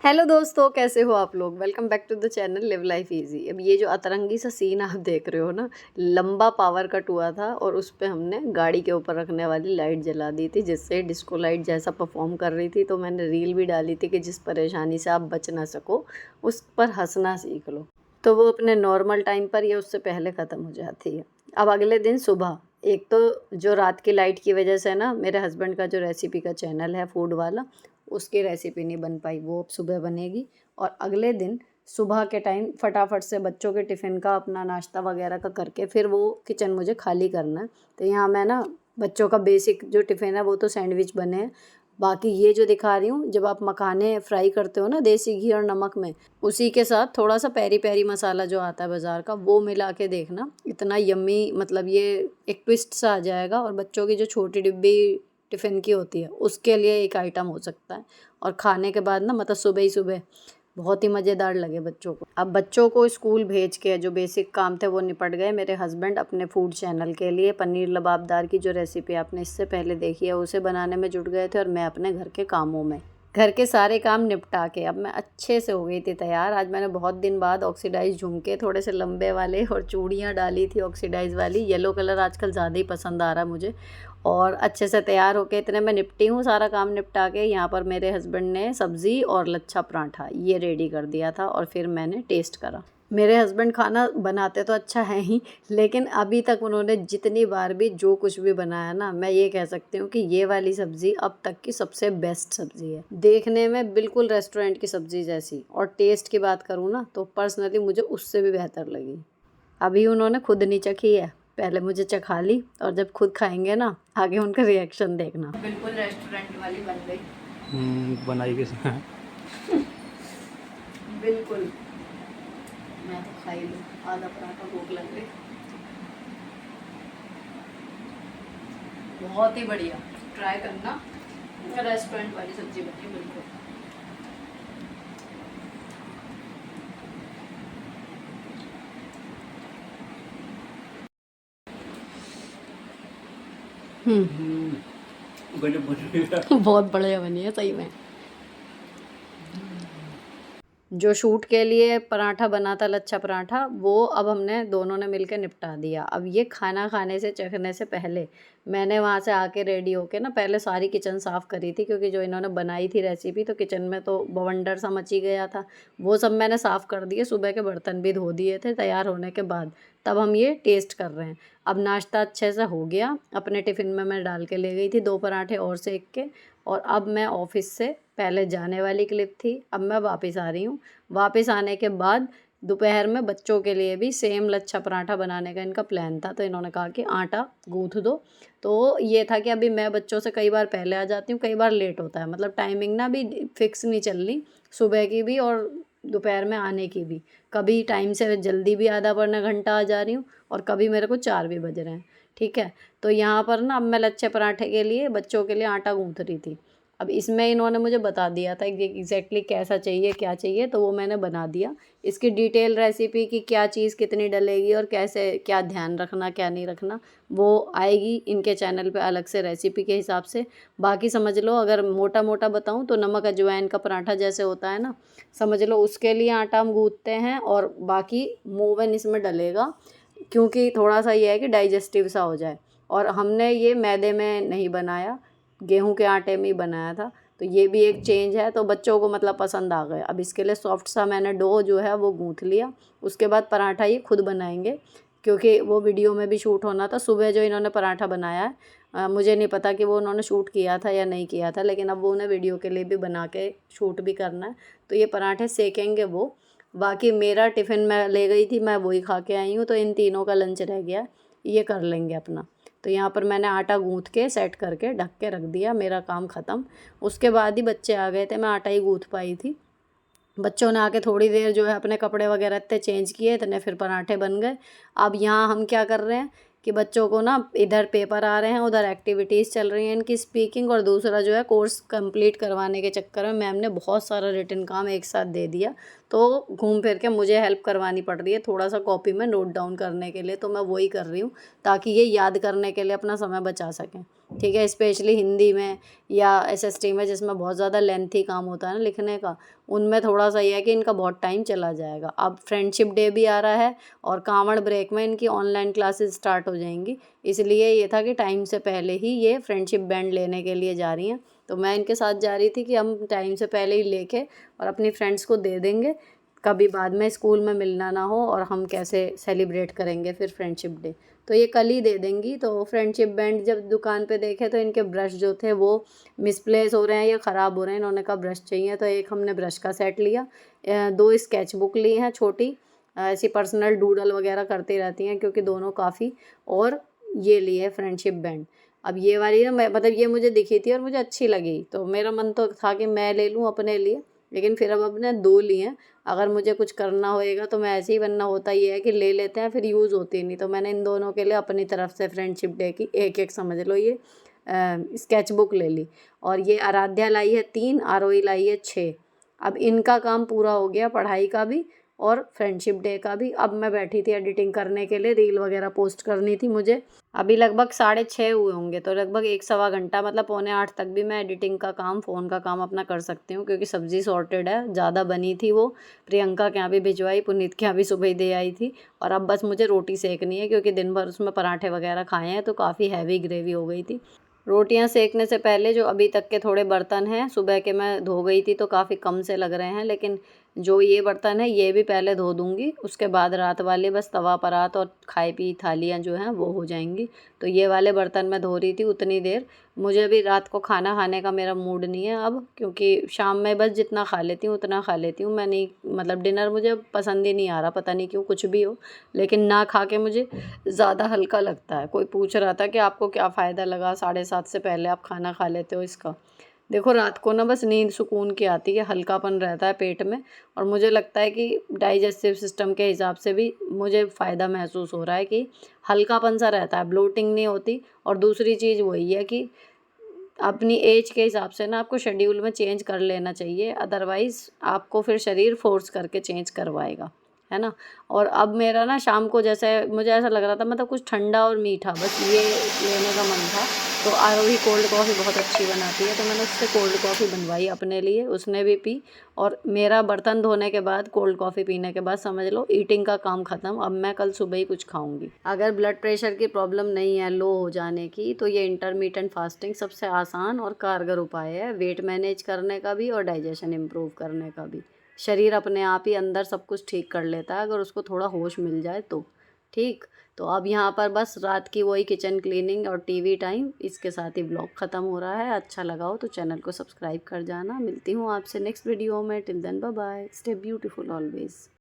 Hello दोस्तों, कैसे हो आप लोग। Welcome back to the channel live life easy. अब ये जो अतरंगी सा सीन आप देख रहे हो ना, लंबा पावर कट हुआ था और उस पे हमने गाड़ी के ऊपर रखने वाली लाइट जला दी थी, जिससे डिस्को लाइट जैसा परफॉर्म कर रही थी। तो मैंने रील भी डाली थी कि जिस परेशानी से आप बच ना सको उस पर हंसना सीख लो। तो वो अपने नॉर्मल टाइम पर या उससे पहले ख़त्म हो जाती है। अब अगले दिन सुबह, एक तो जो रात की लाइट की वजह से ना मेरे हस्बैंड का जो रेसिपी का चैनल है फूड वाला, उसकी रेसिपी नहीं बन पाई, वो अब सुबह बनेगी। और अगले दिन सुबह के टाइम फटाफट से बच्चों के टिफ़िन का अपना नाश्ता वगैरह का करके फिर वो किचन मुझे खाली करना है। तो यहाँ मैं ना बच्चों का बेसिक जो टिफ़िन है वो तो सैंडविच बने हैं। बाकी ये जो दिखा रही हूँ, जब आप मखाने फ्राई करते हो ना देसी घी और नमक में, उसी के साथ थोड़ा सा पेरी पेरी मसाला जो आता है बाज़ार का, वो मिला के देखना, इतना यम्मी, मतलब ये एक ट्विस्ट सा आ जाएगा। और बच्चों की जो छोटी डिब्बी टिफ़िन की होती है उसके लिए एक आइटम हो सकता है। और खाने के बाद ना, मतलब सुबह ही सुबह बहुत ही मज़ेदार लगे बच्चों को। अब बच्चों को स्कूल भेज के जो बेसिक काम थे वो निपट गए। मेरे हस्बैंड अपने फूड चैनल के लिए पनीर लबाबदार की जो रेसिपी आपने इससे पहले देखी है उसे बनाने में जुट गए थे, और मैं अपने घर के कामों में। घर के सारे काम निपटा के अब मैं अच्छे से हो गई थी तैयार। आज मैंने बहुत दिन बाद ऑक्सीडाइज झुमके थोड़े से लंबे वाले और चूड़ियाँ डाली थी ऑक्सीडाइज वाली। येलो कलर आजकल ज़्यादा ही पसंद आ रहा है मुझे। और अच्छे से तैयार होके इतने में निपटी हूँ, सारा काम निपटा के यहाँ पर मेरे हस्बैंड ने सब्ज़ी और लच्छा पराठा ये रेडी कर दिया था। और फिर मैंने टेस्ट करा। मेरे हस्बैंड खाना बनाते तो अच्छा है ही, लेकिन अभी तक उन्होंने जितनी बार भी जो कुछ भी बनाया ना, मैं ये कह सकती हूँ कि ये वाली सब्ज़ी अब तक की सबसे बेस्ट सब्ज़ी है। देखने में बिल्कुल रेस्टोरेंट की सब्ज़ी जैसी, और टेस्ट की बात करूँ ना तो पर्सनली मुझे उससे भी बेहतर लगी। अभी उन्होंने खुद नहीं चखी है, पहले मुझे चखा ली, और जब खुद खाएंगे ना आगे उनका रिएक्शन देखना। बिल्कुल रेस्टोरेंट वाली बन गई। बनाई किस बिल्कुल। मैं तो खा ही लूँ, आधा पराठा भूख लग गई। बहुत ही बढ़िया, ट्राई करना, रेस्टोरेंट वाली सब्जी बनी बिल्कुल। बहुत बढ़िया बनी है सही में। जो शूट के लिए पराठा बना था, लच्छा पराठा, वो अब हमने दोनों ने मिलकर निपटा दिया। अब ये खाना खाने से, चखने से पहले मैंने वहाँ से आके रेडी होके ना पहले सारी किचन साफ़ करी थी, क्योंकि जो इन्होंने बनाई थी रेसिपी तो किचन में तो बवंडर सा मची गया था। वो सब मैंने साफ़ कर दिए, सुबह के बर्तन भी धो दिए थे तैयार होने के बाद। तब हम ये टेस्ट कर रहे हैं। अब नाश्ता अच्छे से हो गया, अपने टिफ़िन में मैं डाल के ले गई थी 2 पराठे और सेक के। और अब मैं ऑफ़िस से पहले जाने वाली क्लिप थी, अब मैं वापस आ रही हूँ। वापस आने के बाद दोपहर में बच्चों के लिए भी सेम लच्छा पराठा बनाने का इनका प्लान था, तो इन्होंने कहा कि आटा गूँथ दो। तो ये था कि अभी मैं बच्चों से कई बार पहले आ जाती हूँ, कई बार लेट होता है, मतलब टाइमिंग ना भी फिक्स नहीं चल रही, सुबह की भी और दोपहर में आने की भी। कभी टाइम से जल्दी भी आधा पौना घंटा आ जा रही हूँ, और कभी मेरे को 4 भी बज रहे हैं। ठीक है, तो यहाँ पर ना अब मैं लच्छे पराठे के लिए बच्चों के लिए आटा गूँथ रही थी। अब इसमें इन्होंने मुझे बता दिया था कि एग्जैक्टली कैसा चाहिए, क्या चाहिए, तो वो मैंने बना दिया। इसकी डिटेल रेसिपी की क्या चीज़ कितनी डलेगी और कैसे क्या ध्यान रखना क्या नहीं रखना, वो आएगी इनके चैनल पे अलग से रेसिपी के हिसाब से। बाकी समझ लो, अगर मोटा मोटा बताऊँ तो नमक अजवाइन का पराठा जैसे होता है ना, समझ लो उसके लिए आटा हम गूँथते हैं, और बाकी मोवन इसमें डलेगा, क्योंकि थोड़ा सा ये है कि डाइजेस्टिव सा हो जाए। और हमने ये मैदे में नहीं बनाया, गेहूं के आटे में ही बनाया था, तो ये भी एक चेंज है। तो बच्चों को मतलब पसंद आ गया। अब इसके लिए सॉफ्ट सा मैंने डो जो है वो गूँथ लिया। उसके बाद पराठा ये खुद बनाएंगे, क्योंकि वो वीडियो में भी शूट होना था। सुबह जो इन्होंने पराठा बनाया है, मुझे नहीं पता कि वो उन्होंने शूट किया था या नहीं किया था, लेकिन अब वो उन्हें वीडियो के लिए भी बना के शूट भी करना है, तो ये पराठे सेकेंगे वो। बाकी मेरा टिफ़िन मैं ले गई थी, मैं वही खा के आई हूँ, तो इन तीनों का लंच रह गया, ये कर लेंगे अपना। तो यहाँ पर मैंने आटा गूँथ के सेट करके ढक के रख दिया, मेरा काम ख़त्म। उसके बाद ही बच्चे आ गए थे, मैं आटा ही गूँथ पाई थी। बच्चों ने आके थोड़ी देर जो है अपने कपड़े वगैरह इतने चेंज किए, इतने फिर पराठे बन गए। अब यहाँ हम क्या कर रहे हैं कि बच्चों को ना इधर पेपर आ रहे हैं, उधर एक्टिविटीज़ चल रही हैं इनकी स्पीकिंग, और दूसरा जो है कोर्स कंप्लीट करवाने के चक्कर में मैम ने बहुत सारा रिटन काम एक साथ दे दिया। तो घूम फिर के मुझे हेल्प करवानी पड़ रही है थोड़ा सा कॉपी में नोट डाउन करने के लिए, तो मैं वही कर रही हूँ ताकि ये याद करने के लिए अपना समय बचा सकें। ठीक है, स्पेशली हिंदी में या एसएसटी में जिसमें बहुत ज़्यादा लेंथी काम होता है ना लिखने का, उनमें थोड़ा-सा ये है कि इनका बहुत टाइम चला जाएगा। अब फ्रेंडशिप डे भी आ रहा है और कांवड़ ब्रेक में इनकी ऑनलाइन क्लासेस स्टार्ट हो जाएँगी, इसलिए ये था कि टाइम से पहले ही ये फ्रेंडशिप बैंड लेने के लिए जा रही हैं। तो मैं इनके साथ जा रही थी कि हम टाइम से पहले ही लेके और अपनी फ्रेंड्स को दे देंगे, कभी बाद में स्कूल में मिलना ना हो और हम कैसे सेलिब्रेट करेंगे फिर फ्रेंडशिप डे। तो ये कल ही दे देंगी। तो फ्रेंडशिप बैंड जब दुकान पे देखे तो इनके ब्रश जो थे वो मिसप्लेस हो रहे हैं या ख़राब हो रहे हैं। इन्होंने कहा ब्रश चाहिए, तो एक हमने ब्रश का सेट लिया, 2 स्केच बुक ली हैं छोटी, ऐसी पर्सनल डूडल वगैरह करती रहती हैं क्योंकि दोनों काफ़ी, और ये लिए फ्रेंडशिप बैंड। अब ये वाली ना मैं मतलब ये मुझे दिखी थी और मुझे अच्छी लगी, तो मेरा मन तो था कि मैं ले लूँ अपने लिए, लेकिन फिर अब हमने 2 लिए हैं। अगर मुझे कुछ करना होएगा तो मैं ऐसे ही, वरना होता ये है कि ले लेते हैं फिर यूज़ होती नहीं। तो मैंने इन दोनों के लिए अपनी तरफ से फ्रेंडशिप डे की एक-एक समझ लो ये स्केच बुक ले ली। और ये आराध्या लाई है 3, आरोही लाई है 6। अब इनका काम पूरा हो गया, पढ़ाई का भी और फ्रेंडशिप डे का भी। अब मैं बैठी थी एडिटिंग करने के लिए, रील वगैरह पोस्ट करनी थी मुझे। अभी लगभग 6:30 हुए होंगे, तो लगभग 1 सवा घंटा मतलब पौने 8 तक भी मैं एडिटिंग का काम, फ़ोन का काम अपना कर सकती हूँ, क्योंकि सब्ज़ी सॉर्टेड है, ज़्यादा बनी थी वो, प्रियंका के यहाँ भी भिजवाई, पुनीत के यहाँ भी सुबह ही दे आई थी। और अब बस मुझे रोटी सेकनी है क्योंकि दिन भर उसमें पराठे वगैरह खाए हैं तो काफ़ी हैवी ग्रेवी हो गई थी। रोटियां सेकने से पहले जो अभी तक के थोड़े बर्तन हैं, सुबह के मैं धो गई थी तो काफ़ी कम से लग रहे हैं, लेकिन जो ये बर्तन है ये भी पहले धो दूंगी, उसके बाद रात वाले बस तवा परात और खाई पी थालियाँ जो हैं वो हो जाएंगी। तो ये वाले बर्तन मैं धो रही थी उतनी देर। मुझे अभी रात को खाना खाने का मेरा मूड नहीं है अब, क्योंकि शाम में बस जितना खा लेती हूँ उतना खा लेती हूँ। मैं नहीं, मतलब डिनर मुझे पसंद ही नहीं आ रहा, पता नहीं क्यों, कुछ भी हो, लेकिन ना खा के मुझे ज़्यादा हल्का लगता है। कोई पूछ रहा था कि आपको क्या फ़ायदा लगा 7:30 से पहले आप खाना खा लेते हो इसका। देखो रात को ना बस नींद सुकून की आती है, हल्कापन रहता है पेट में, और मुझे लगता है कि डाइजेस्टिव सिस्टम के हिसाब से भी मुझे फ़ायदा महसूस हो रहा है कि हल्कापन सा रहता है, ब्लोटिंग नहीं होती। और दूसरी चीज़ वही है कि अपनी एज के हिसाब से ना आपको शेड्यूल में चेंज कर लेना चाहिए, अदरवाइज़ आपको फिर शरीर फ़ोर्स करके चेंज करवाएगा, है ना? और अब मेरा ना शाम को जैसे मुझे ऐसा लग रहा था, मतलब कुछ ठंडा और मीठा बस ये लेने का मन था। तो आरोही कोल्ड कॉफ़ी बहुत अच्छी बनाती है, तो मैंने उससे कोल्ड कॉफ़ी बनवाई अपने लिए, उसने भी पी। और मेरा बर्तन धोने के बाद, कोल्ड कॉफ़ी पीने के बाद समझ लो ईटिंग का काम ख़त्म। अब मैं कल सुबह ही कुछ खाऊंगी। अगर ब्लड प्रेशर की प्रॉब्लम नहीं है लो हो जाने की, तो ये इंटरमिटेंट फास्टिंग सबसे आसान और कारगर उपाय है, वेट मैनेज करने का भी और डाइजेशन इम्प्रूव करने का भी। शरीर अपने आप ही अंदर सब कुछ ठीक कर लेता है अगर उसको थोड़ा होश मिल जाए तो। ठीक। तो अब यहाँ पर बस रात की वही किचन क्लीनिंग और टीवी टाइम, इसके साथ ही ब्लॉग ख़त्म हो रहा है। अच्छा लगा हो तो चैनल को सब्सक्राइब कर जाना। मिलती हूँ आपसे नेक्स्ट वीडियो में। Till then bye bye, stay beautiful always.